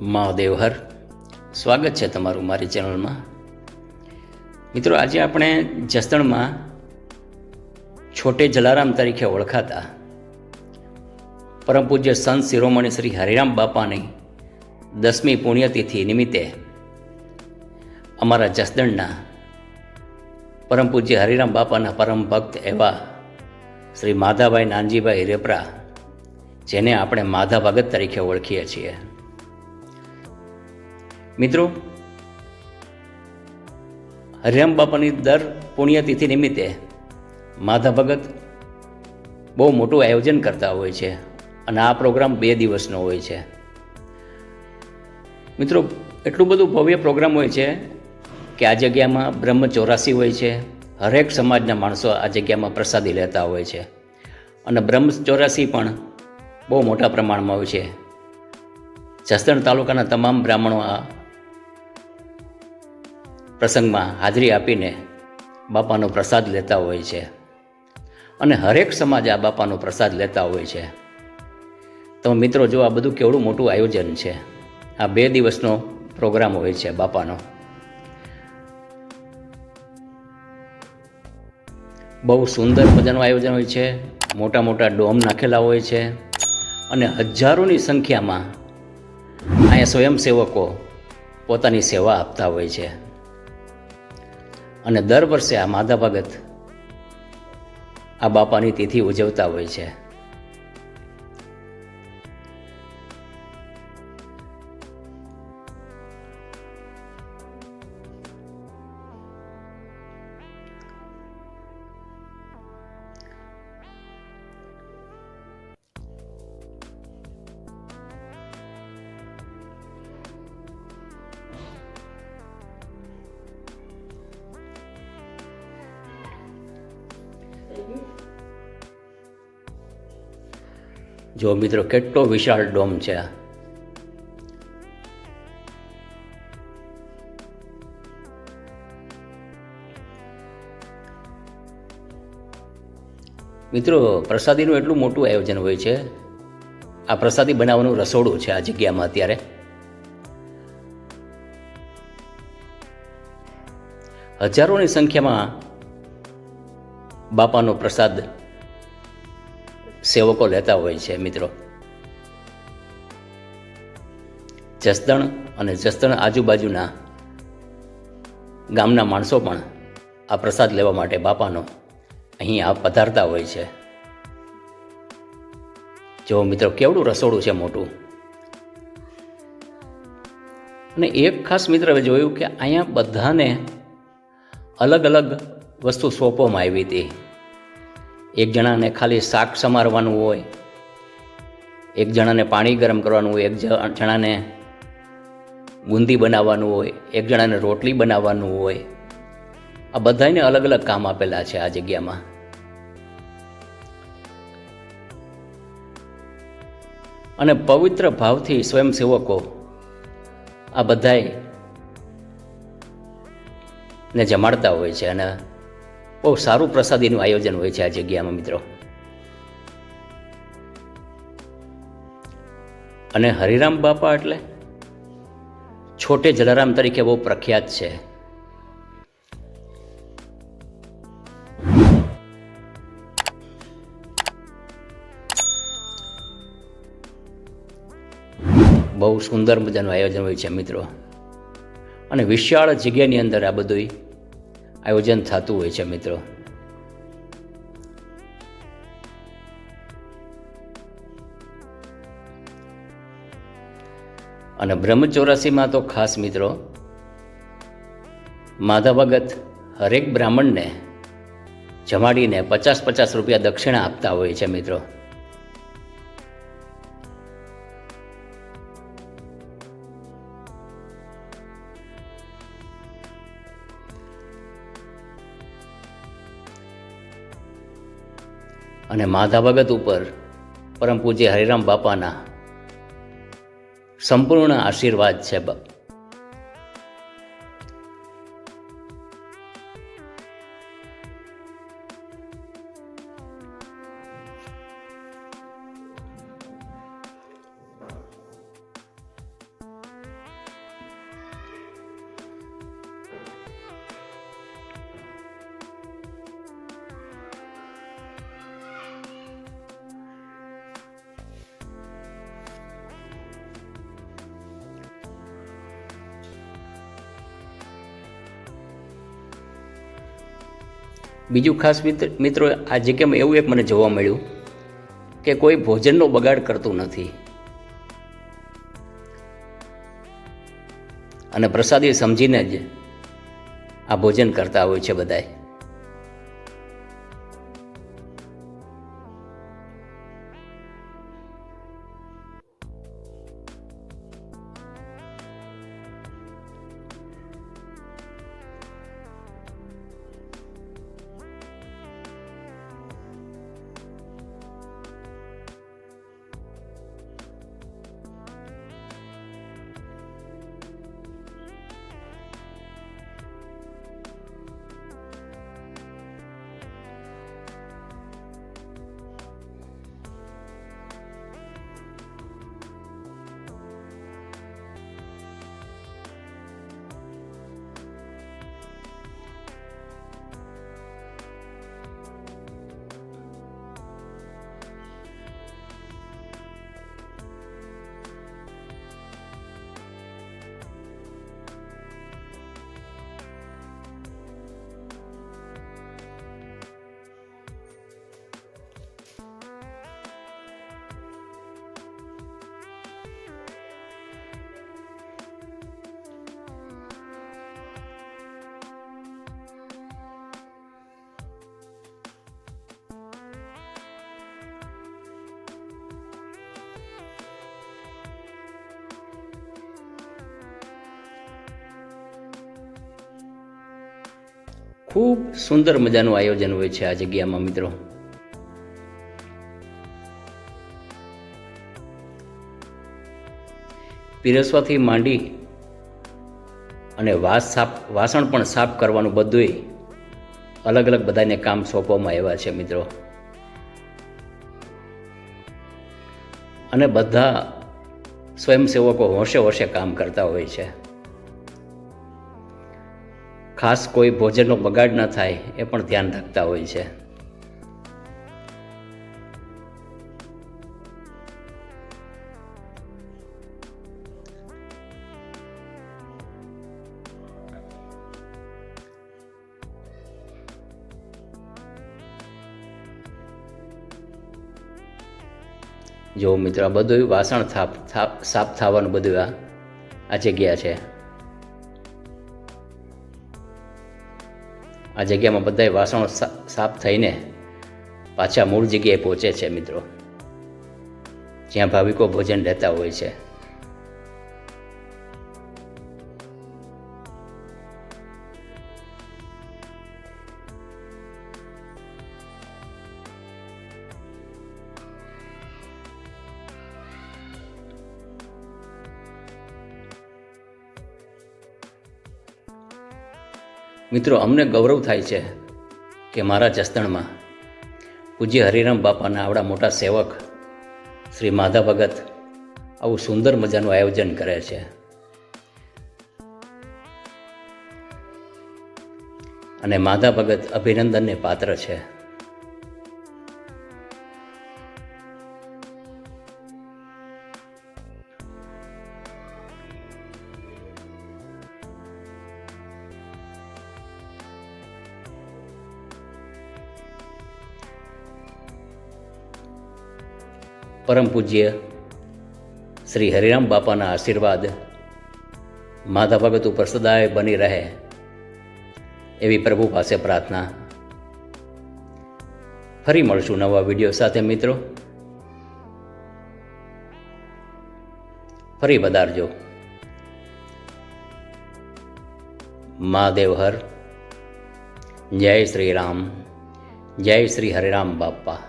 મહાદેવ હર. સ્વાગત છે તમારું મારી ચેનલમાં. મિત્રો, આજે આપણે જસદણમાં છોટે જલારામ તરીકે ઓળખાતા પરમ પૂજ્ય સંત શિરોમણી શ્રી હરિરામ બાપાની 10મી પુણ્યતિથિ નિમિત્તે અમારા જસદણના પરમ પૂજ્ય હરિરામ બાપાના પરમ ભક્ત એવા શ્રી માધાભાઈ નાનજીભાઈ રેપરા, જેને આપણે માધા ભગત તરીકે ઓળખીએ છીએ. મિત્રો, હરિરામ બાપાની દર પુણ્યતિથિ નિમિત્તે માધા ભગત બહુ મોટું આયોજન કરતા હોય છે અને આ પ્રોગ્રામ 2 દિવસનો હોય છે. મિત્રો, એટલું બધું ભવ્ય પ્રોગ્રામ હોય છે કે આ જગ્યામાં બ્રહ્મ 84 હોય છે. હરેક સમાજના માણસો આ જગ્યામાં પ્રસાદી લેતા હોય છે અને બ્રહ્મ 84 પણ બહુ મોટા પ્રમાણમાં હોય છે. જસદણ તાલુકાના તમામ બ્રાહ્મણો આ પ્રસંગમાં હાજરી આપીને બાપાનો પ્રસાદ લેતા હોય છે અને હરેક સમાજ આ બાપાનો પ્રસાદ લેતા હોય છે. તો મિત્રો, જો આ બધું કેવડું મોટું આયોજન છે. આ 2 દિવસનો પ્રોગ્રામ હોય છે બાપાનો. બહુ સુંદર મજાનું આયોજન હોય છે. મોટા મોટા ડોમ નાખેલા હોય છે અને હજારોની સંખ્યામાં અહીંયા સ્વયંસેવકો પોતાની સેવા આપતા હોય છે અને દર વર્ષે આ માધા ભગત આ બાપાની તિથિ ઉજવતા હોય છે. જો મિત્રો, કેટલો વિશાળ ડોમ છે. મિત્રો, પ્રસાદીનું એટલું મોટું આયોજન હોય છે. આ પ્રસાદી બનાવવાનું રસોડું છે આ જગ્યામાં. અત્યારે હજારોની સંખ્યામાં બાપાનો પ્રસાદ સેવકો લેતા હોય છે. મિત્રો, જસદણ અને જસદણ આજુબાજુના ગામના માણસો પણ આ પ્રસાદ લેવા માટે બાપાનો અહીં પધારતા હોય છે. જો મિત્રો, કેવડું રસોડું છે મોટું. અને એક ખાસ મિત્ર જોયું કે અહીંયા બધાને અલગ અલગ વસ્તુ સોંપવામાં આવી હતી. એક જણાને ખાલી શાક સમારવાનું હોય, એક જણાને પાણી ગરમ કરવાનું હોય, એક જણાને બુંદી બનાવવાનું હોય, એક જણાને રોટલી બનાવવાનું હોય. આ બધાને અલગ અલગ કામ આપેલા છે આ જગ્યામાં. અને પવિત્ર ભાવથી સ્વયંસેવકો આ બધાય ને જમાડતા હોય છે અને બહુ સારું પ્રસાદીનું આયોજન હોય છે આ જગ્યામાં. મિત્રો, અને હરિરામ બાપા એટલે છોટે જલારામ તરીકે બહુ પ્રખ્યાત છે. બહુ સુંદર મજાનું આયોજન હોય છે મિત્રો, અને વિશાળ જગ્યાની અંદર આ બધું આયોજન થતું હોય છે. મિત્રો, અને બ્રહ્મ 84માં તો ખાસ મિત્રો માધા ભગત હરેક બ્રાહ્મણને જમાડીને 50-50 રૂપિયા દક્ષિણા આપતા હોય છે. મિત્રો, અને માધા ભગત ઉપર પરમ પૂજ્ય હરિરામ બાપાના સંપૂર્ણ આશીર્વાદ છે. બીજું ખાસ મિત્રો, આ જગ્યામાં એવું એક મને જોવા મળ્યું કે કોઈ ભોજનનો બગાડ કરતું નથી અને પ્રસાદી સમજીને જ આ ભોજન કરતા હોય છે બધાય. ખૂબ સુંદર મજાનું આયોજન હોય છે આ જગ્યામાં મિત્રો. પીરસવાથી માંડી અને વાસણ પણ સાફ કરવાનું બધુંય અલગ અલગ બધાને કામ સોંપવામાં આવ્યા છે મિત્રો. અને બધા સ્વયંસેવકો હોંશે હોંશે કામ કરતા હોય છે. ખાસ કોઈ ભોજનનો બગાડ ન થાય એ પણ ધ્યાન રાખતા હોય છે. જો મિત્રો, આ બધું વાસણ સાફ થવાનું બધું આ જગ્યા છે. આ જગ્યામાં બધાય વાસણો સાફ થઈને પાછા મૂળ જગ્યાએ પહોંચે છે મિત્રો, જ્યાં ભાવિકો ભોજન લેતા હોય છે. મિત્રો, અમને ગૌરવ થાય છે કે મારા જસદણમાં પૂજ્ય હરિરામ બાપાના આવડા મોટા સેવક શ્રી માધા ભગત આવું સુંદર મજાનું આયોજન કરે છે. અને માધા ભગત અભિનંદનને પાત્ર છે. પરમ પૂજ્ય શ્રી હરિરામ બાપાના આશીર્વાદ માધા ભગત ઉપર સદાય બની રહે એવી પ્રભુ પાસે પ્રાર્થના. ફરી મળશું નવા વિડીયો સાથે મિત્રો. ફરી વધારજો. મહાદેવ હર. જય શ્રી રામ. જય શ્રી હરિરામ બાપા.